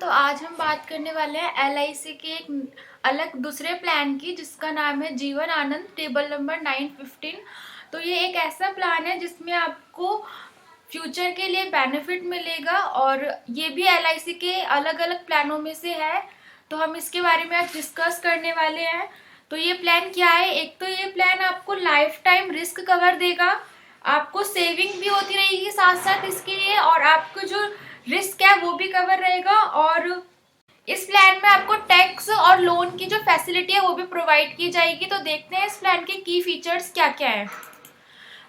तो आज हम बात करने वाले हैं एलआईसी के एक अलग दूसरे प्लान की, जिसका नाम है जीवन आनंद, टेबल नंबर 915। तो ये एक ऐसा प्लान है जिसमें आपको फ्यूचर के लिए बेनिफिट मिलेगा और ये भी एलआईसी के अलग अलग प्लानों में से है। तो हम इसके बारे में आज डिस्कस करने वाले हैं। तो ये प्लान क्या है? एक तो ये प्लान आपको लाइफ टाइम रिस्क कवर देगा, आपको सेविंग भी होती रहेगी साथ साथ इसके लिए, और आपको जो रिस्क है वो भी कवर रहेगा। और इस प्लान में आपको टैक्स और लोन की जो फैसिलिटी है वो भी प्रोवाइड की जाएगी। तो देखते हैं इस प्लान के की फीचर्स क्या क्या हैं।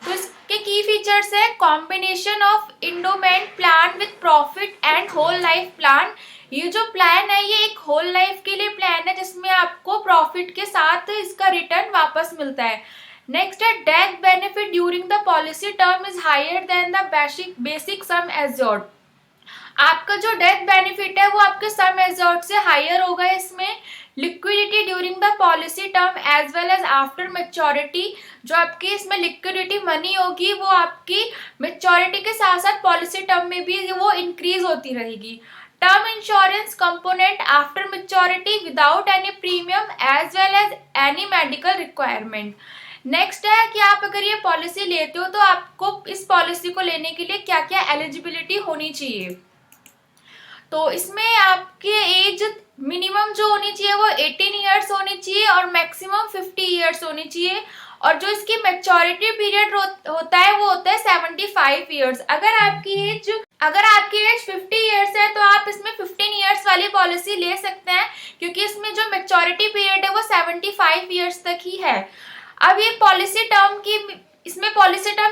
तो इसके की फीचर्स है combination of endowment plan with profit and whole life plan. ये जो प्लान है ये एक होल लाइफ के लिए प्लान है जिसमें आपको प्रॉफिट के साथ इसका रिटर्न वापस मिलता है। नेक्स्ट है death benefit during the policy term is higher than the basic sum assured. आपका जो डेथ बेनिफिट है वो आपके सम एज्योर्ड से हायर होगा। इसमें liquidity during the policy term as well as after maturity, जो आपकी इसमें लिक्विडिटी मनी होगी वो आपकी मेच्योरिटी के साथ साथ पॉलिसी टर्म में भी वो इंक्रीज होती रहेगी। Term insurance component after maturity without any premium as well as any medical requirement. Next है कि आप अगर ये पॉलिसी लेते हो तो आपको इस पॉलिसी को लेने के लिए क्या क्या एलिजिबिलिटी होनी चाहिए। तो इसमें आपकी एज मिनिमम जो होनी चाहिए वो 18 ईयर्स होनी चाहिए और मैक्सिमम 50 ईयर्स होनी चाहिए। और जो इसकी मैच्योरिटी पीरियड होता है वो होता है 75 ईयर्स। अगर आपकी एज 50 ईयर्स है तो आप इसमें 15 ईयर्स वाली पॉलिसी ले सकते हैं, क्योंकि इसमें जो मैच्योरिटी पीरियड है वो 75 ईयर्स तक ही है। अब ये पॉलिसी टर्म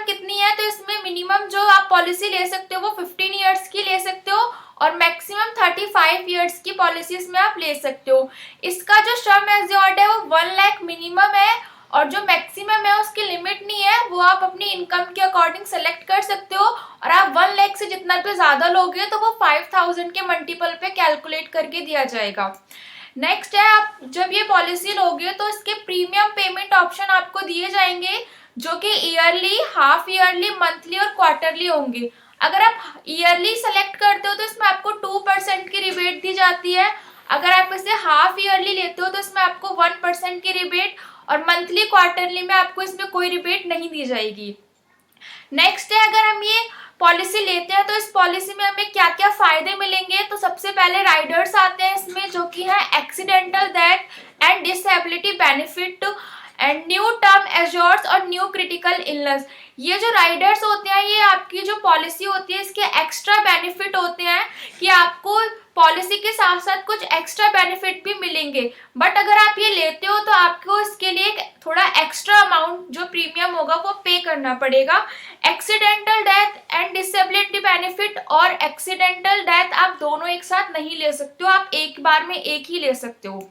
कितनी है? तो इसमें मिनिमम जो आप पॉलिसी ले सकते हो वो 15 ईयर्स की ले सकते हो और मैक्सिमम 35 ईयर्स की पॉलिसीज में आप ले सकते हो। इसका जो सम एज्योर्ड है वो 1 लाख मिनिमम है और जो मैक्सिमम है उसकी लिमिट नहीं है, वो आप अपनी इनकम के अकॉर्डिंग सेलेक्ट कर सकते हो। और आप 1 लाख से जितना भी ज्यादा लोगे तो वो 5000 के मल्टीपल पे कैलकुलेट करके दिया जाएगा। नेक्स्ट है, आप जब ये पॉलिसी लोगे तो इसके प्रीमियम पेमेंट ऑप्शन आपको दिए जाएंगे, जो कि ईयरली, हाफ ईयरली, मंथली और क्वार्टरली होंगे। अगर आप ईयरली सेलेक्ट करते हो तो इसमें आपको 2% की रिबेट दी जाती है। अगर आप इसे हाफ ईयरली लेते हो तो इसमें आपको 1% की रिबेट, और मंथली क्वार्टरली में आपको इसमें कोई रिबेट नहीं दी जाएगी। नेक्स्ट है, अगर हम ये पॉलिसी लेते हैं तो इस पॉलिसी में हमें क्या क्या फायदे मिलेंगे। तो सबसे पहले राइडर्स आते हैं इसमें, जो कि है accidental death and disability benefit and new term assured और न्यू क्रिटिकल इलनेस। ये जो राइडर्स होते हैं ये आपकी जो पॉलिसी होती है इसके एक्स्ट्रा बेनिफिट होते हैं कि आपको पॉलिसी के साथ साथ कुछ एक्स्ट्रा बेनिफिट भी मिलेंगे। बट अगर आप ये लेते हो तो आपको इसके लिए थोड़ा एक्स्ट्रा अमाउंट जो प्रीमियम होगा वो पे करना पड़ेगा। Accidental death and disability benefit और एक्सीडेंटल डेथ आप दोनों एक साथ नहीं ले सकते हो, आप एक बार में एक ही ले सकते हो।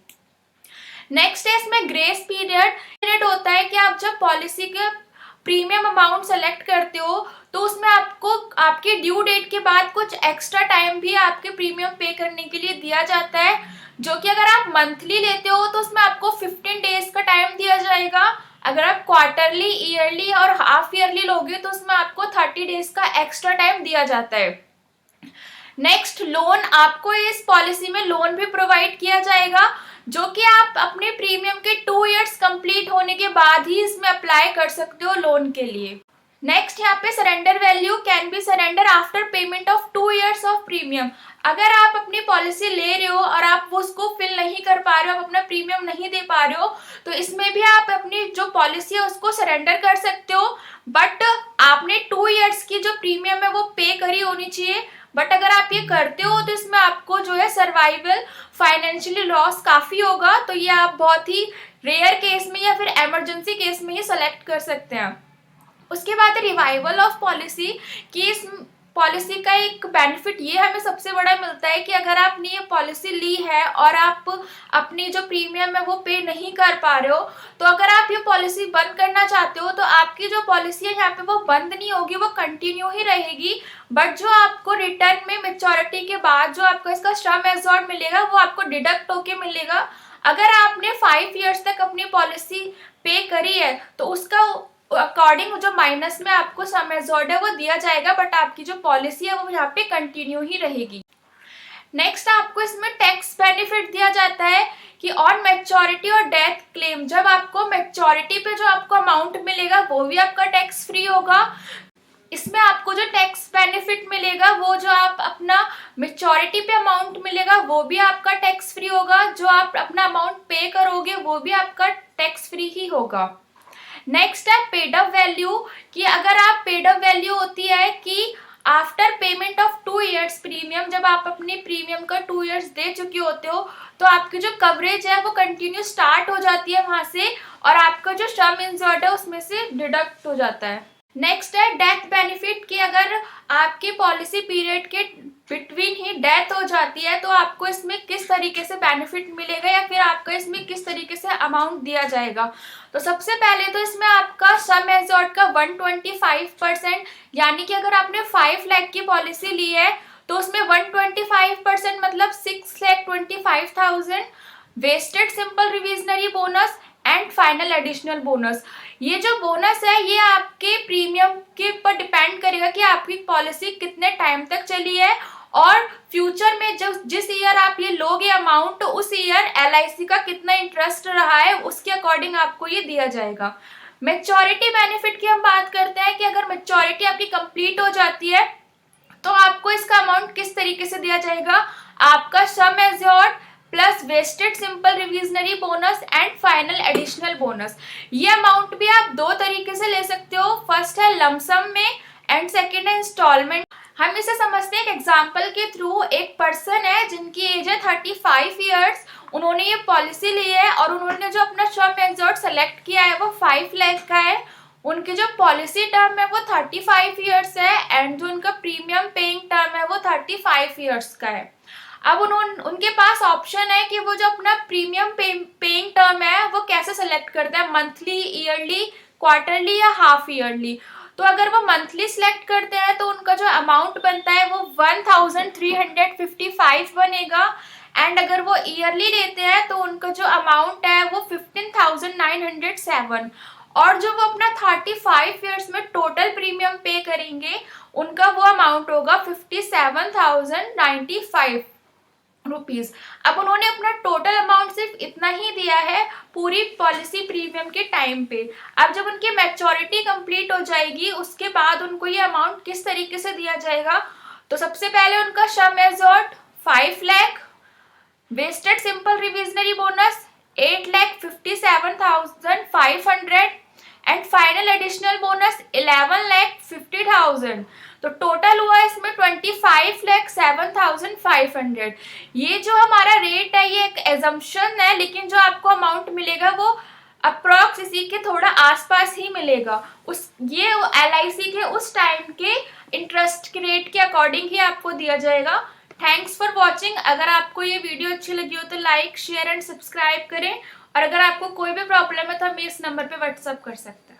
नेक्स्ट है इसमें ग्रेस पीरियड होता है कि आप जब पॉलिसी के प्रीमियम अमाउंट सेलेक्ट करते हो तो उसमें आपको आपके ड्यू डेट के बाद कुछ एक्स्ट्रा टाइम भी आपके प्रीमियम पे करने के लिए दिया जाता है, जो कि अगर आप मंथली लेते हो तो उसमें आपको 15 डेज का टाइम दिया जाएगा। अगर आप क्वार्टरली, ईयरली और हाफ ईयरली लोगे तो उसमें आपको 30 डेज का एक्स्ट्रा टाइम दिया जाता है। नेक्स्ट, लोन, आपको इस पॉलिसी में लोन भी प्रोवाइड किया जाएगा, जो कि आप अपने प्रीमियम के 2 इयर्स कंप्लीट होने के बाद ही इसमें अप्लाई कर सकते हो लोन के लिए। नेक्स्ट, यहाँ पे surrender value can be surrender after payment of 2 years of premium. अगर आप अपनी पॉलिसी ले रहे हो और आप उसको फिल नहीं कर पा रहे हो, आप अपना प्रीमियम नहीं दे पा रहे हो, तो इसमें भी आप अपनी जो पॉलिसी है उसको सरेंडर कर सकते हो। बट आपने 2 इयर्स की जो प्रीमियम है वो पे करी होनी चाहिए। बट अगर आप ये करते हो तो इसमें आपको जो है सर्वाइवल फाइनेंशियली लॉस काफ़ी होगा, तो ये आप बहुत ही रेयर केस में या फिर इमरजेंसी केस में ही सेलेक्ट कर सकते हैं। उसके बाद रिवाइवल ऑफ पॉलिसी, कि इस पॉलिसी का एक बेनिफिट ये हमें सबसे बड़ा मिलता है कि अगर आपने ये पॉलिसी ली है और आप अपनी जो प्रीमियम है वो पे नहीं कर पा रहे हो, तो अगर आप ये पॉलिसी बंद करना चाहते हो तो आपकी जो पॉलिसी है यहाँ पे वो बंद नहीं होगी, वो कंटिन्यू ही रहेगी। बट जो आपको रिटर्न में मैच्योरिटी के बाद जो आपको इसका सम एश्योर्ड मिलेगा वो आपको डिडक्ट होके मिलेगा। अगर आपने 5 इयर्स तक अपनी पॉलिसी पे करी है तो उसका अकॉर्डिंग जो माइनस में आपको सम एश्योर्ड है वो दिया जाएगा, बट आपकी जो पॉलिसी है वो यहाँ पे कंटिन्यू ही रहेगी। नेक्स्ट आपको इसमें टैक्स बेनिफिट दिया जाता है कि ऑन मैच्योरिटी और डेथ क्लेम, जब आपको मैच्योरिटी पे जो आपको अमाउंट मिलेगा वो भी आपका टैक्स फ्री होगा। इसमें आपको जो टैक्स बेनिफिट मिलेगा वो जो आप अपना मैच्योरिटी पे अमाउंट मिलेगा वो भी आपका टैक्स फ्री होगा, जो आप अपना अमाउंट पे करोगे वो भी आपका टैक्स फ्री ही होगा। नेक्स्ट है पेड अप वैल्यू, कि अगर आप पेड अप वैल्यू होती है कि after payment of 2 years premium, जब आप अपने प्रीमियम का 2 ईयर्स दे चुके होते हो तो आपकी जो कवरेज है वो कंटिन्यू स्टार्ट हो जाती है वहां से, और आपका जो सम इंश्योर्ड है उसमें से डिडक्ट हो जाता है। नेक्स्ट है डेथ बेनिफिट, कि अगर आपके पॉलिसी पीरियड के बिटवीन ही डेथ हो जाती है तो आपको इसमें किस तरीके से बेनिफिट मिलेगा या फिर आपका इसमें किस तरीके से अमाउंट दिया जाएगा। तो सबसे पहले तो इसमें आपका सम एश्योर्ड का 125%, यानी कि अगर आपने 5 लाख की पॉलिसी ली है तो उसमें 125% मतलब 6,25,000 wasted simple revisionary bonus and final additional bonus. ये जो बोनस है ये आपके प्रीमियम के ऊपर डिपेंड करेगा कि आपकी पॉलिसी कितने टाइम तक चली है, और फ्यूचर में जब जिस ईयर आप ये लोगे अमाउंट तो उस ईयर एलआईसी का कितना इंटरेस्ट रहा है उसके अकॉर्डिंग आपको ये दिया जाएगा। मैच्योरिटी बेनिफिट की हम बात करते हैं कि अगर मैच्योरिटी आपकी कंप्लीट हो जाती है तो आपको इसका अमाउंट किस तरीके से दिया जाएगा। आपका sum assured plus wasted simple revisionary bonus and final additional bonus, ये अमाउंट भी आप 2 तरीके से ले सकते हो। फर्स्ट है लमसम में एंड सेकंड है इंस्टॉलमेंट। हम इसे समझते हैं एक एग्जांपल के थ्रू। एक पर्सन है जिनकी एज है 35 ईयर्स, उन्होंने ये पॉलिसी ली है और उन्होंने जो अपना सम एश्योर्ड सेलेक्ट किया है वो 5 लाख का है। उनकी जो पॉलिसी टर्म है वो 35 ईयर्स है एंड जो उनका प्रीमियम पेइंग टर्म है वो 35 ईयर्स का है। अब उनके पास ऑप्शन है कि वो जो अपना प्रीमियम पेइंग टर्म है वो कैसे सेलेक्ट करता है, मंथली, ईयरली, क्वार्टरली या हाफ ईयरली। तो अगर वो मंथली सिलेक्ट करते हैं तो उनका जो अमाउंट बनता है वो 1355 बनेगा, एंड अगर वो ईयरली लेते हैं तो उनका जो अमाउंट है वो 15,907, और जो वो अपना 35 ईयर्स में टोटल प्रीमियम पे करेंगे उनका वो अमाउंट होगा 57,095 रुपीज। अब उन्होंने अपना टोटल अमाउंट सिर्फ इतना ही दिया है पूरी पॉलिसी प्रीमियम के टाइम पे। अब जब उनकी मैच्योरिटी कंप्लीट हो जाएगी उसके बाद उनको ये अमाउंट किस तरीके से दिया जाएगा। तो सबसे पहले उनका sum assured 5 lakh, wasted simple revisionary bonus 8,57,500 and final additional bonus 11,50,000। तो टोटल हुआ इसमें 25,07,500। ये जो हमारा रेट है ये एक एजम्पशन है, लेकिन जो आपको अमाउंट मिलेगा वो अप्रॉक्स इसी के थोड़ा आसपास ही मिलेगा। उस ये एलआईसी के उस टाइम के इंटरेस्ट के रेट के अकॉर्डिंग ही आपको दिया जाएगा। Thanks for watching. अगर आपको ये वीडियो अच्छी लगी हो तो लाइक, शेयर एंड सब्सक्राइब करें, और अगर आपको कोई भी प्रॉब्लम है तो हमें इस नंबर पे व्हाट्सअप कर सकते हैं।